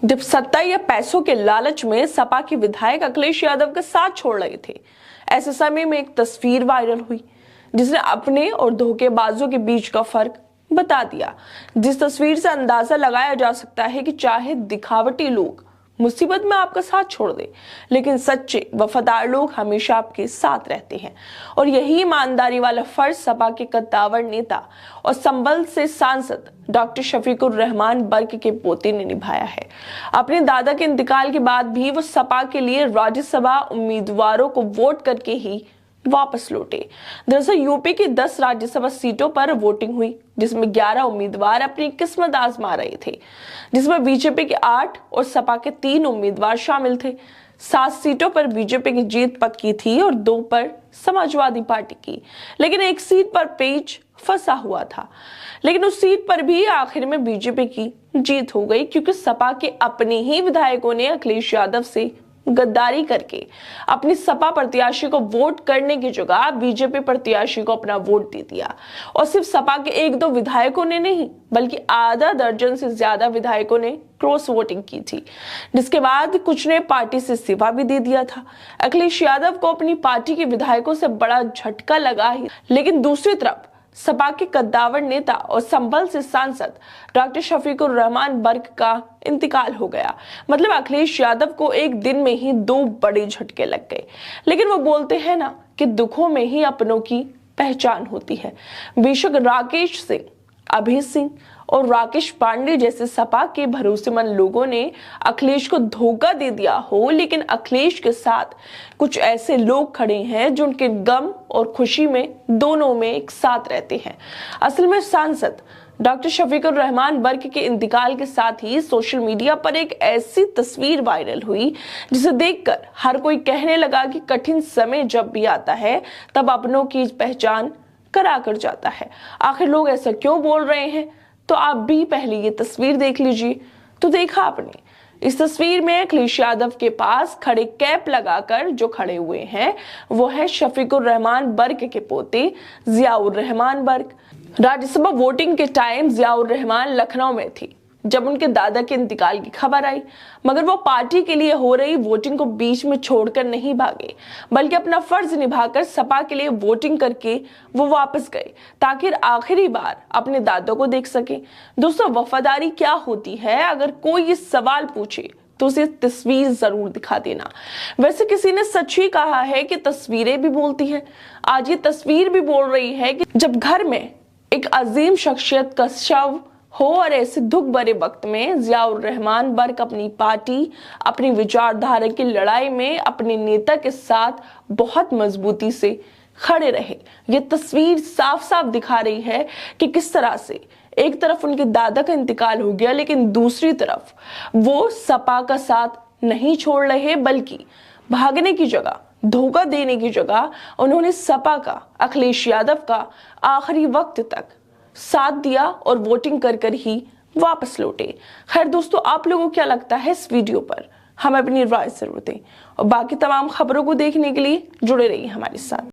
जब सत्ता या पैसों के लालच में सपा के विधायक अखिलेश यादव का साथ छोड़ रहे थे, ऐसे समय में एक तस्वीर वायरल हुई जिसने अपने और धोखेबाजों के बीच का फर्क बता दिया। जिस तस्वीर से अंदाजा लगाया जा सकता है कि चाहे दिखावटी लोग मुसीबत में आपका साथ छोड़ दे, लेकिन सच्चे वफादार लोग हमेशा आपके साथ रहते हैं। और यही ईमानदारी वाला फर्ज सपा के कद्दावर नेता और संभल से सांसद डॉक्टर शफीकुर रहमान बर्क के पोते ने निभाया है। अपने दादा के इंतकाल के बाद भी वो सपा के लिए राज्यसभा उम्मीदवारों को वोट करके ही वापस लौटे। दरअसल यूपी की 10 राज्यसभा सीटों पर वोटिंग हुई, जिसमें 11 उम्मीदवार अपनी किस्मत आजमा रहे थे, जिसमें बीजेपी के 8 और सपा के 3 उम्मीदवार शामिल थे। 7 सीटों पर बीजेपी की जीत पक्की थी और 2 पर समाजवादी पार्टी की, लेकिन एक सीट पर पेच फंसा हुआ था। लेकिन उस सीट पर भी आखिर में बीजेपी की जीत हो गई, क्योंकि सपा के अपने ही विधायकों ने अखिलेश यादव से गद्दारी करके अपनी सपा प्रत्याशी को वोट करने की जगह बीजेपी प्रत्याशी को अपना वोट दे दिया। और सिर्फ सपा के 1-2 विधायकों ने नहीं, बल्कि आधा दर्जन से ज्यादा विधायकों ने क्रॉस वोटिंग की थी, जिसके बाद कुछ ने पार्टी से इस्तीफा भी दे दिया था। अखिलेश यादव को अपनी पार्टी के विधायकों से बड़ा झटका लगा ही, लेकिन दूसरी तरफ सपा के कद्दावर नेता और संभल से सांसद डॉक्टर शफीकुर रहमान बर्क का इंतकाल हो गया। मतलब अखिलेश यादव को एक दिन में ही 2 बड़े झटके लग गए। लेकिन वो बोलते हैं ना कि दुखों में ही अपनों की पहचान होती है। बेशक राकेश सिंह, अभय सिंह और राकेश पांडे जैसे सपा के भरोसेमंद लोगों ने अखिलेश को धोखा दे दिया हो, लेकिन अखिलेश के साथ कुछ ऐसे लोग खड़े हैं जो उनके गम और खुशी में दोनों में एक साथ रहते हैं। असल में सांसद डॉक्टर शफीकुर रहमान बर्क के इंतकाल के साथ ही सोशल मीडिया पर एक ऐसी तस्वीर वायरल हुई जिसे देखकर हर कोई कहने लगा कि कठिन समय जब भी आता है तब अपनों की पहचान करा कर जाता है। आखिर लोग ऐसा क्यों बोल रहे हैं? तो आप भी पहले ये तस्वीर देख लीजिए। तो देखा आपने, इस तस्वीर में अखिलेश यादव के पास खड़े कैप लगाकर जो खड़े हुए हैं वो है शफीकुर रहमान बर्क के पोते जियाउर रहमान बर्क। राज्यसभा वोटिंग के टाइम जियाउर रहमान लखनऊ में थी जब उनके दादा के इंतकाल की खबर आई, मगर वो पार्टी के लिए हो रही वोटिंग को बीच में छोड़कर नहीं भागे, बल्कि अपना फर्ज निभाकर सपा के लिए वोटिंग करके वो वापस गए ताकि आखिरी बार अपने दादा को देख सके। दोस्तों, वफादारी क्या होती है? अगर कोई ये सवाल पूछे तो उसे तस्वीर जरूर दिखा देना। वैसे किसी ने सच ही कहा है कि तस्वीरें भी बोलती हैं। आज ये तस्वीर भी बोल रही है कि जब घर में एक अजीम शख्सियत का शव हो और ऐसे दुख भरे वक्त में जियाउर रहमान बर्क अपनी पार्टी, अपनी विचारधारा की लड़ाई में अपने नेता के साथ बहुत मजबूती से खड़े रहे। ये तस्वीर साफ साफ दिखा रही है कि किस तरह से एक तरफ उनके दादा का इंतकाल हो गया, लेकिन दूसरी तरफ वो सपा का साथ नहीं छोड़ रहे, बल्कि भागने की जगह, धोखा देने की जगह उन्होंने सपा का, अखिलेश यादव का आखिरी वक्त तक साथ दिया और वोटिंग कर ही वापस लौटे। खैर दोस्तों, आप लोगों को क्या लगता है इस वीडियो पर? हमें अपनी राय जरूर दें और बाकी तमाम खबरों को देखने के लिए जुड़े रहिए हमारे साथ।